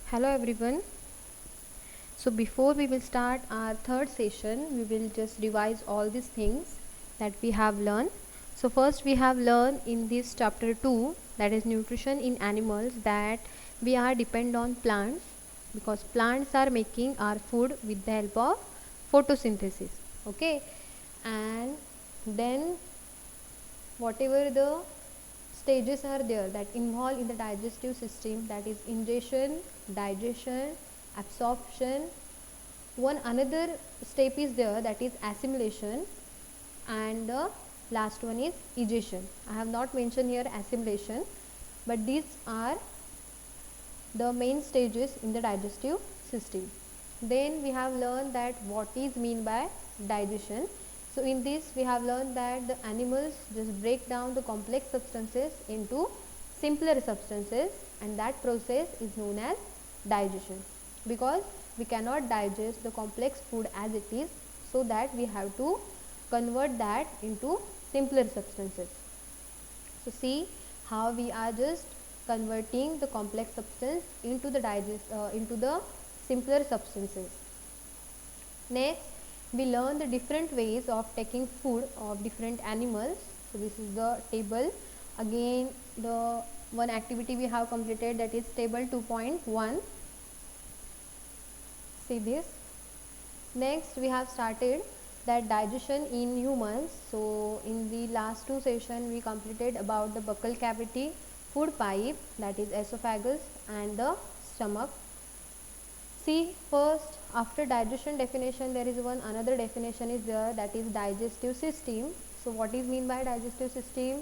Hello everyone. So before we will start our third session, we will just revise all these things that we have learned. So first we have learned in this chapter 2, that is nutrition in animals, that we are depend on plants because plants are making our food with the help of photosynthesis. Okay, and then whatever the stages are there that involve in the digestive system, that is ingestion, digestion, absorption. One another step is there, that is assimilation, and the last one is egestion. I have not mentioned here assimilation, but these are the main stages in the digestive system. Then we have learned that what is mean by digestion. So in this we have learned that the animals just break down the complex substances into simpler substances, and that process is known as digestion, because we cannot digest the complex food as it is, so that we have to convert that into simpler substances. So see how we are just converting the complex substance into the simpler substances. Next, we learn the different ways of taking food of different animals. So this is the table. Again, the one activity we have completed, that is table 2.1. See this. Next, we have started that digestion in humans. So in the last two sessions we completed about the buccal cavity, food pipe, that is esophagus, and the stomach. See, first after digestion definition there is one another definition is there, that is digestive system. So what is mean by digestive system?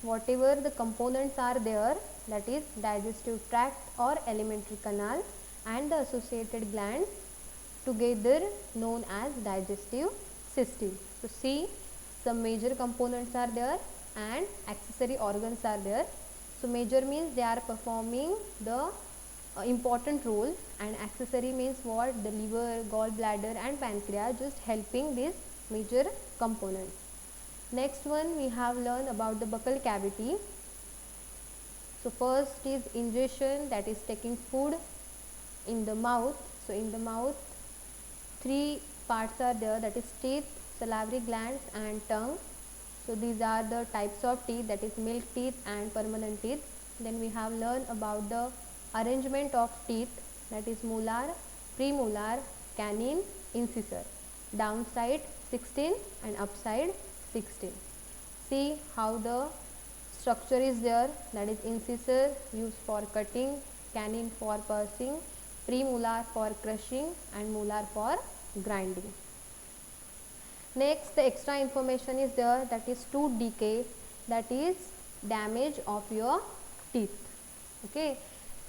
Whatever the components are there, that is digestive tract or alimentary canal and the associated glands, together known as digestive system. So see, some major components are there and accessory organs are there. So major means they are performing the important role, and accessory means what? The liver, gallbladder and pancreas, just helping these major components. Next one we have learned about the buccal cavity. So first is ingestion, that is taking food in the mouth. So in the mouth three parts are there, that is teeth, salivary glands and tongue. So these are the types of teeth, that is milk teeth and permanent teeth. Then we have learned about the arrangement of teeth, that is molar, premolar, canine, incisor. Downside 16 and upside 16. See how the structure is there, that is incisor used for cutting, canine for piercing, premolar for crushing and molar for grinding. Next, the extra information is there, that is tooth decay, that is damage of your teeth. Okay,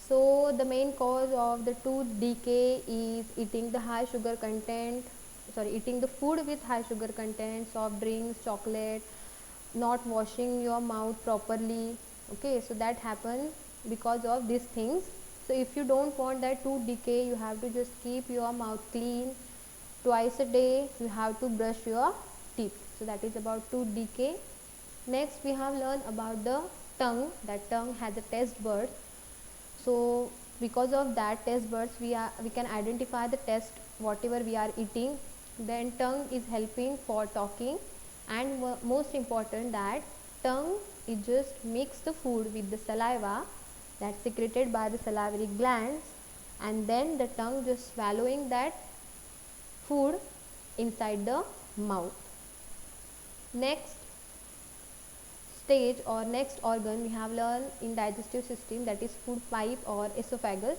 so the main cause of the tooth decay is eating the high sugar content, eating the food with high sugar content, soft drinks, chocolate, not washing your mouth properly. Okay, so that happens because of these things. So if you don't want that tooth decay, you have to just keep your mouth clean. Twice a day you have to brush your teeth. So that is about tooth decay. Next we have learned about the tongue, that tongue has a taste bud. So because of that taste buds we can identify the taste whatever we are eating. Then tongue is helping for talking, and most important, that tongue is just mix the food with the saliva that's secreted by the salivary glands, and then the tongue just swallowing that food inside the mouth. Next stage or next organ we have learned in digestive system, that is food pipe or esophagus.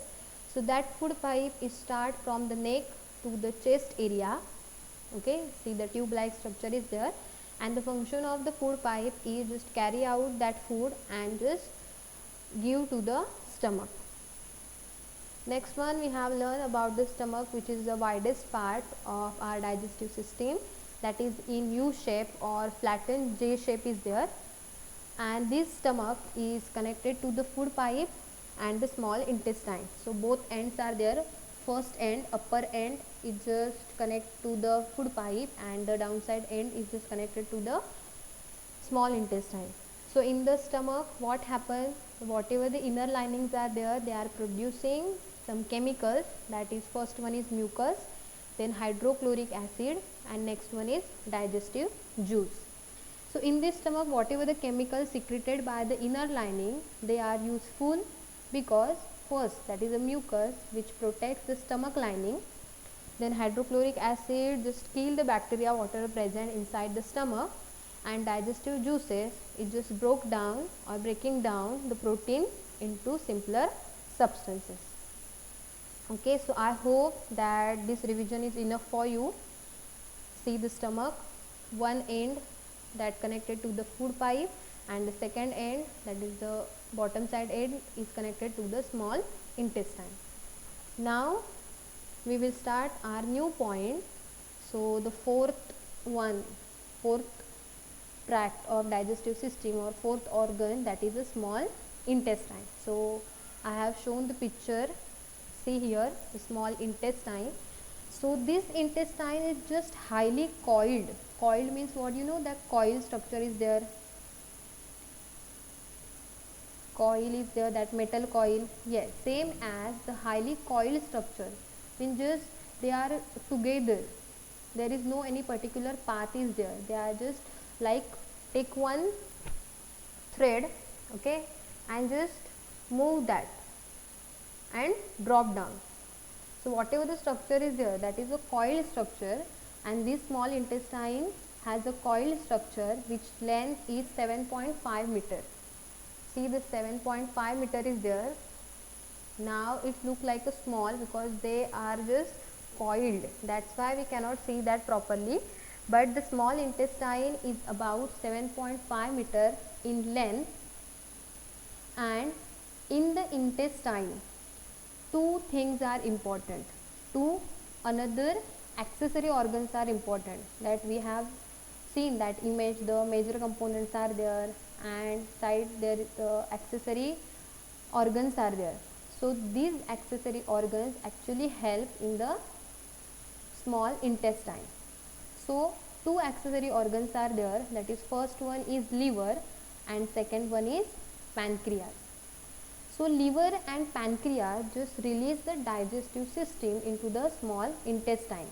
So that food pipe is start from the neck to the chest area. Okay, see the tube like structure is there, and the function of the food pipe is just carry out that food and just give to the stomach. Next one we have learned about the stomach, which is the widest part of our digestive system, that is in U shape or flattened J shape is there, and this stomach is connected to the food pipe and the small intestine. So both ends are there. First end, upper end, is just connect to the food pipe, and the downside end is just connected to the small intestine. So in the stomach what happens, whatever the inner linings are there, they are producing some chemicals, that is first one is mucus, then hydrochloric acid, and next one is digestive juice. So in this stomach, whatever the chemicals secreted by the inner lining, they are useful because first, that is a mucus which protects the stomach lining, then hydrochloric acid just kill the bacteria whatever present inside the stomach, and digestive juices, it just broke down or breaking down the protein into simpler substances. Okay, so I hope that this revision is enough for you. See the stomach, one end that connected to the food pipe, and the second end, that is the bottom side end, is connected to the small intestine. Now we will start our new point. So the fourth tract of digestive system or fourth organ, that is the small intestine. So I have shown the picture, see here the small intestine. So this intestine is just highly coiled. Coiled means what, you know, that coil structure is there. Coil is there, that metal coil. Yes, same as the highly coiled structure. Means just they are together. There is no any particular path is there. They are just like take one thread, okay, and just move that and drop down. So whatever the structure is there, that is a coiled structure, and this small intestine has a coiled structure which length is 7.5 meter. See the 7.5 meter is there. Now it looks like a small because they are just coiled. That's why we cannot see that properly. But the small intestine is about 7.5 meter in length, and in the intestine, two things are important. Two another accessory organs are important, that we have seen that image, the major components are there and side there accessory organs are there. So these accessory organs actually help in the small intestine. So two accessory organs are there, that is first one is liver and second one is pancreas. So liver and pancreas just release the digestive system into the small intestine.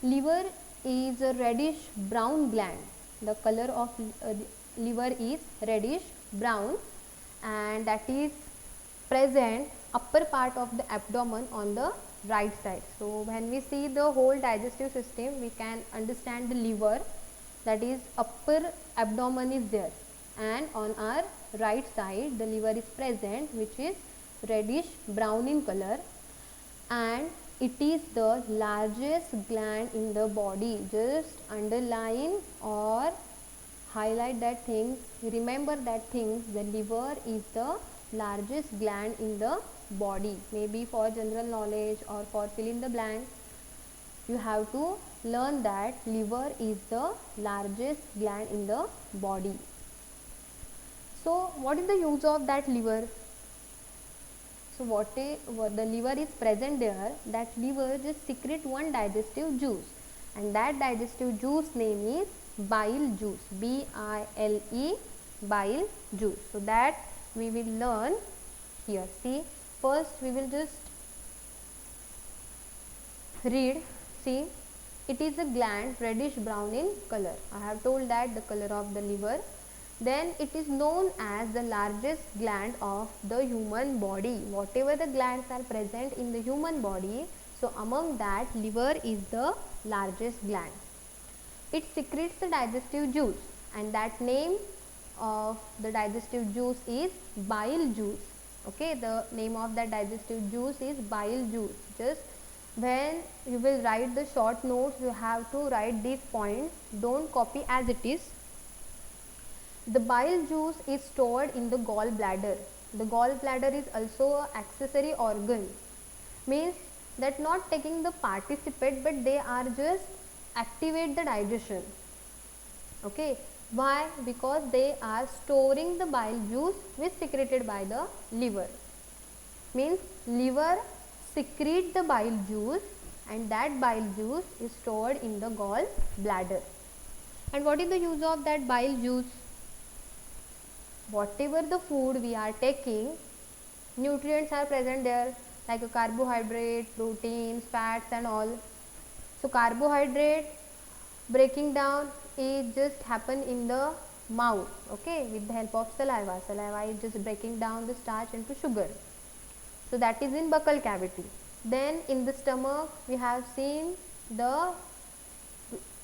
Liver is a reddish brown gland. The color of liver is reddish brown, and that is present upper part of the abdomen on the right side. So when we see the whole digestive system, we can understand the liver, that is upper abdomen is there, and on our right side the liver is present, which is reddish brown in color, and it is the largest gland in the body. Just underline or highlight that thing, remember that thing, the liver is the largest gland in the body. Maybe for general knowledge or for fill in the blank, you have to learn that liver is the largest gland in the body. So what is the use of that liver? So what the liver is present there, that liver just secrete one digestive juice, and that digestive juice name is bile juice, B-I-L-E, bile juice. So that we will learn here. See, first we will just read. See, it is a gland reddish brown in color. I have told that the color of the liver. Then it is known as the largest gland of the human body. Whatever the glands are present in the human body, so among that liver is the largest gland. It secretes the digestive juice, and that name of the digestive juice is bile juice. Okay, the name of that digestive juice is bile juice. Just when you will write the short notes, you have to write these points, don't copy as it is. The bile juice is stored in the gallbladder. The gallbladder is also an accessory organ. Means that not taking the participate, but they are just activate the digestion. Okay. Why? Because they are storing the bile juice which secreted by the liver. Means liver secrete the bile juice, and that bile juice is stored in the gallbladder. And what is the use of that bile juice? Whatever the food we are taking, nutrients are present there, like a carbohydrate, proteins, fats and all. So carbohydrate breaking down is just happen in the mouth, okay, with the help of saliva. Saliva is just breaking down the starch into sugar. So that is in buccal cavity. Then in the stomach we have seen the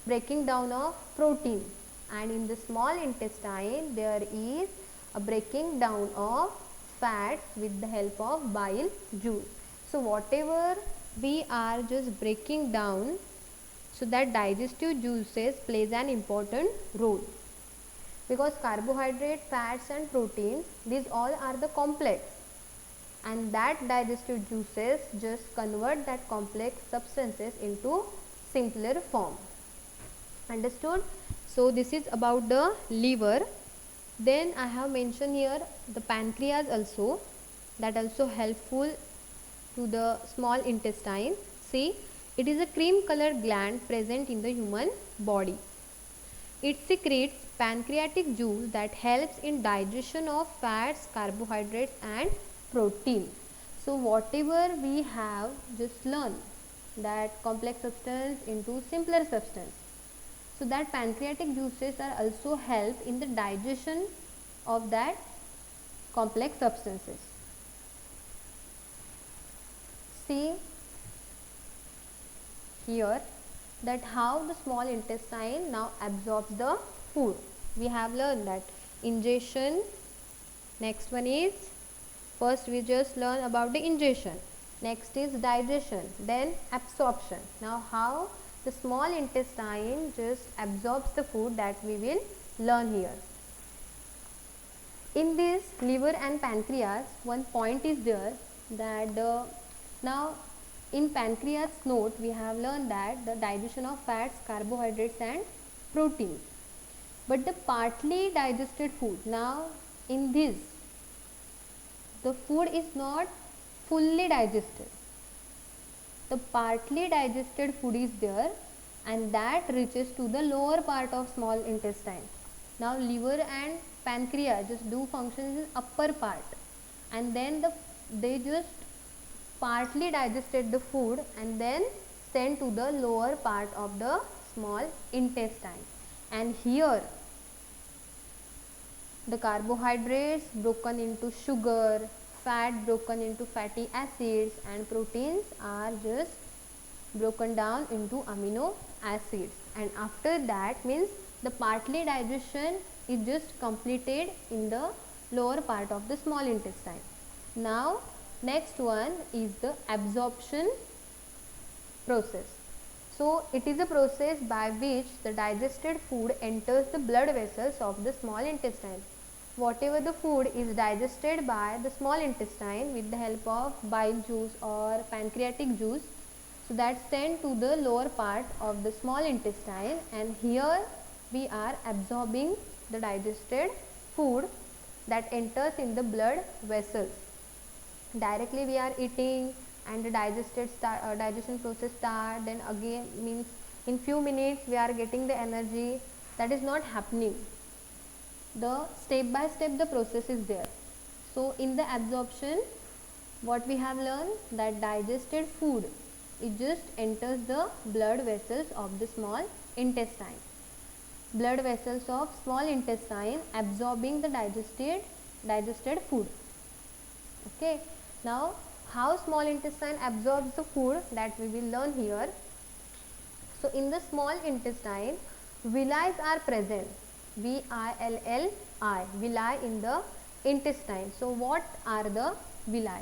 breaking down of protein, and in the small intestine there is a breaking down of fats with the help of bile juice. So whatever we are just breaking down, so that digestive juices plays an important role, because carbohydrate, fats and proteins, these all are the complex, and that digestive juices just convert that complex substances into simpler form. Understood? So this is about the liver. Then I have mentioned here the pancreas also, that also helpful to the small intestine. See, it is a cream colored gland present in the human body. It secretes pancreatic juice that helps in digestion of fats, carbohydrates and protein. So whatever we have just learned, that complex substance into simpler substance. So that pancreatic juices are also help in the digestion of that complex substances. See here that how the small intestine now absorbs the food. We have learned that ingestion. Next one is, first we just learn about the ingestion. Next is digestion, then absorption. Now how the small intestine just absorbs the food, that we will learn here. In this liver and pancreas, one point is there, that now in pancreas note we have learned that the digestion of fats, carbohydrates and proteins. But the partly digested food, now in this the food is not fully digested. The partly digested food is there, and that reaches to the lower part of small intestine. Now liver and pancreas just do functions in upper part, and then they just partly digested the food and then sent to the lower part of the small intestine. And here the carbohydrates broken into sugar, fat broken into fatty acids and proteins are just broken down into amino acids. And after that means the partly digestion is just completed in the lower part of the small intestine. Now next one is the absorption process. So it is a process by which the digested food enters the blood vessels of the small intestine. Whatever the food is digested by the small intestine with the help of bile juice or pancreatic juice, so that's sent to the lower part of the small intestine, and here we are absorbing the digested food that enters in the blood vessels. Directly we are eating and the digestion process start, then again means in few minutes we are getting the energy. That is not happening. The step by step the process is there. So in the absorption, what we have learned, that digested food, it just enters the blood vessels of the small intestine. Blood vessels of small intestine absorbing the digested food. Okay. Now how small intestine absorbs the food, that we will learn here. So in the small intestine, villi are present. V-I-L-L-I, villi in the intestine. So what are the villi?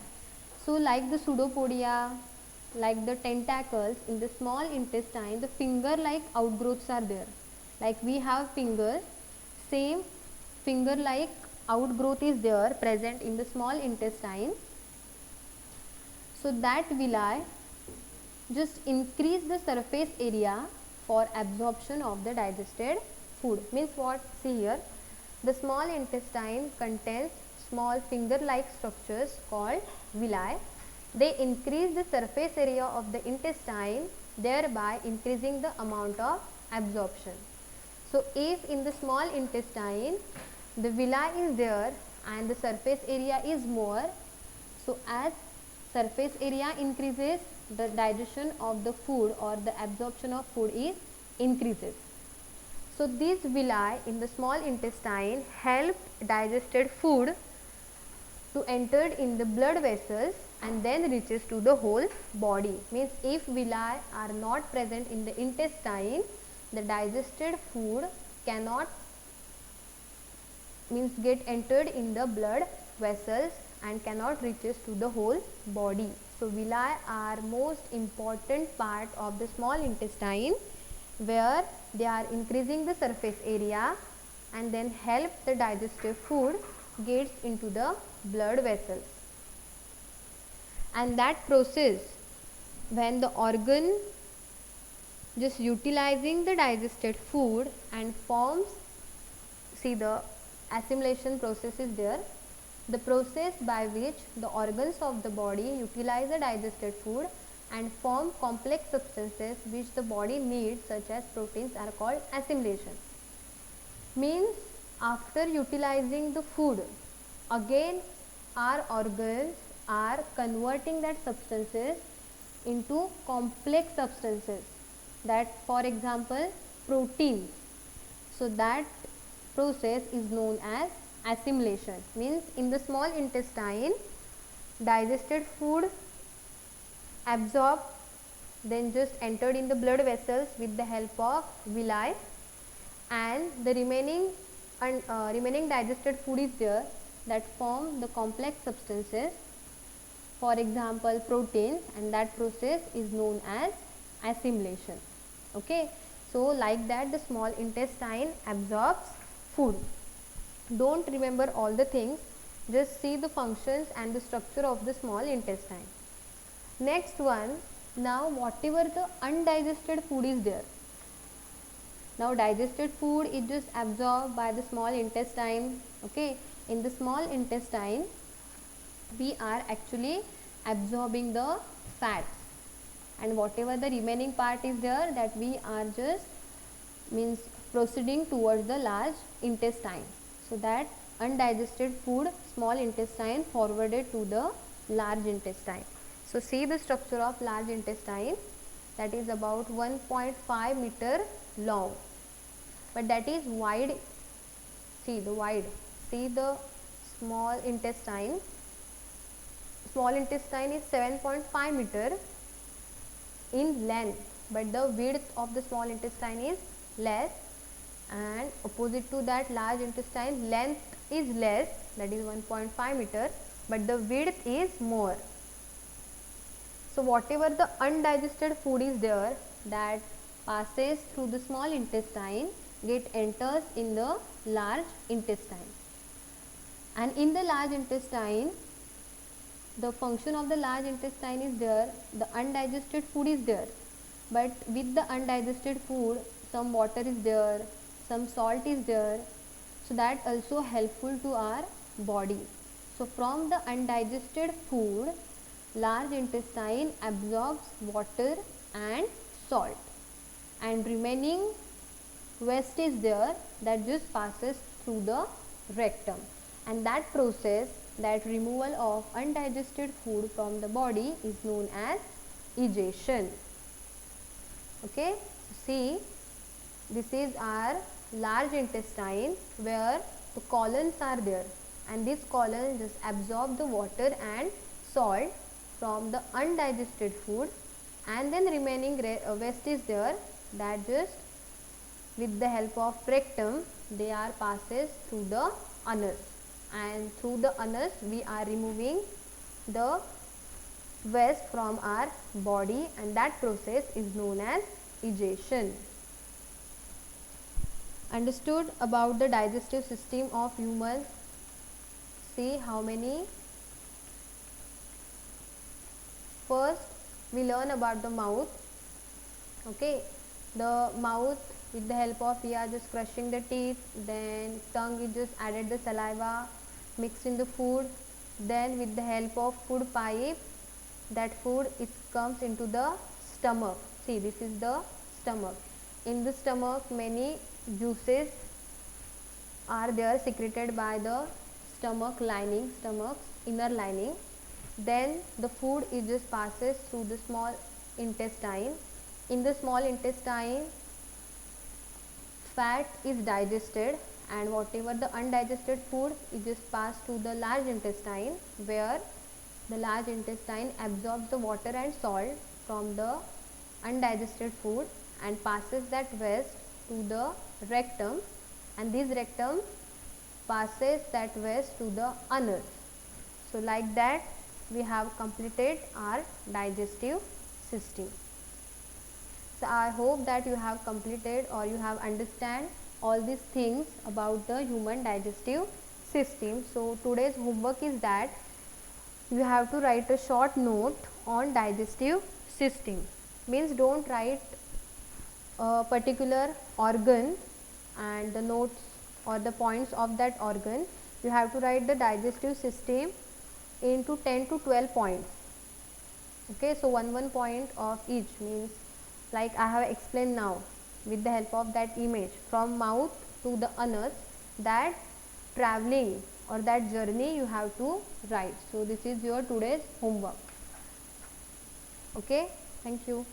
So like the pseudopodia, like the tentacles in the small intestine, the finger like outgrowths are there. Like we have fingers, same finger like outgrowth is there present in the small intestine. So that villi just increase the surface area for absorption of the digested food. Means what? See here, the small intestine contains small finger like structures called villi. They increase the surface area of the intestine, thereby increasing the amount of absorption. So if in the small intestine the villi is there and the surface area is more, So as surface area increases, the digestion of the food or the absorption of food is increases. So these villi in the small intestine help digested food to enter in the blood vessels and then reaches to the whole body. Means if villi are not present in the intestine, the digested food cannot get entered in the blood vessels and cannot reaches to the whole body. So villi are most important part of the small intestine, where they are increasing the surface area and then help the digestive food gets into the blood vessels. And that process, when the organ just utilizing the digested food and forms, see the assimilation process is there, the process by which the organs of the body utilize the digested food and form complex substances which the body needs, such as proteins, are called assimilation. Means after utilizing the food, again our organs are converting that substances into complex substances, that for example proteins. So that process is known as assimilation. Means in the small intestine, digested food absorbed, then just entered in the blood vessels with the help of villi, and the remaining digested food is there that form the complex substances, for example proteins, and that process is known as assimilation. Okay, so like that the small intestine absorbs food. Don't remember all the things, just see the functions and the structure of the small intestine. Next one, now whatever the undigested food is there, now digested food is just absorbed by the small intestine. Okay, in the small intestine we are actually absorbing the fats, and whatever the remaining part is there, that we are just proceeding towards the large intestine. So that undigested food, small intestine forwarded to the large intestine. So see the structure of large intestine, that is about 1.5 meter long, but that is wide. See the wide, see the small intestine is 7.5 meter in length, but the width of the small intestine is less, and opposite to that large intestine, length is less, that is 1.5 meter, but the width is more. So whatever the undigested food is there, that passes through the small intestine, enters in the large intestine, and in the large intestine, the function of the large intestine is there, the undigested food is there, but with the undigested food some water is there, some salt is there, so that also helpful to our body. So from the undigested food, large intestine absorbs water and salt, and remaining waste is there, that just passes through the rectum, and that process, that removal of undigested food from the body, is known as egestion. Okay, see, this is our large intestine where the colons are there, and this colon just absorb the water and salt from the undigested food, and then remaining waste is there, that just with the help of rectum they are passes through the anus, and through the anus we are removing the waste from our body, and that process is known as egestion. Understood about the digestive system of humans? See how many. First we learn about the mouth. Okay, the mouth, with the help of, we are just crushing the teeth, then tongue is just added the saliva mixed in the food, then with the help of food pipe, that food it comes into the stomach. See, this is the stomach. In the stomach many juices are there secreted by the stomach's inner lining, Then the food is just passes through the small intestine. In the small intestine, fat is digested, and whatever the undigested food is just passed to the large intestine, where the large intestine absorbs the water and salt from the undigested food and passes that waste to the rectum, and this rectum passes that waste to the anus. So like that we have completed our digestive system. So I hope that you have completed or you have understand all these things about the human digestive system. So today's homework is that you have to write a short note on digestive system. Means don't write a particular organ and the notes or the points of that organ. You have to write the digestive system into 10 to 12 points. Okay, so one point of each, means like I have explained now with the help of that image, from mouth to the anus, that traveling or that journey you have to write. So this is your today's homework. Okay, thank you.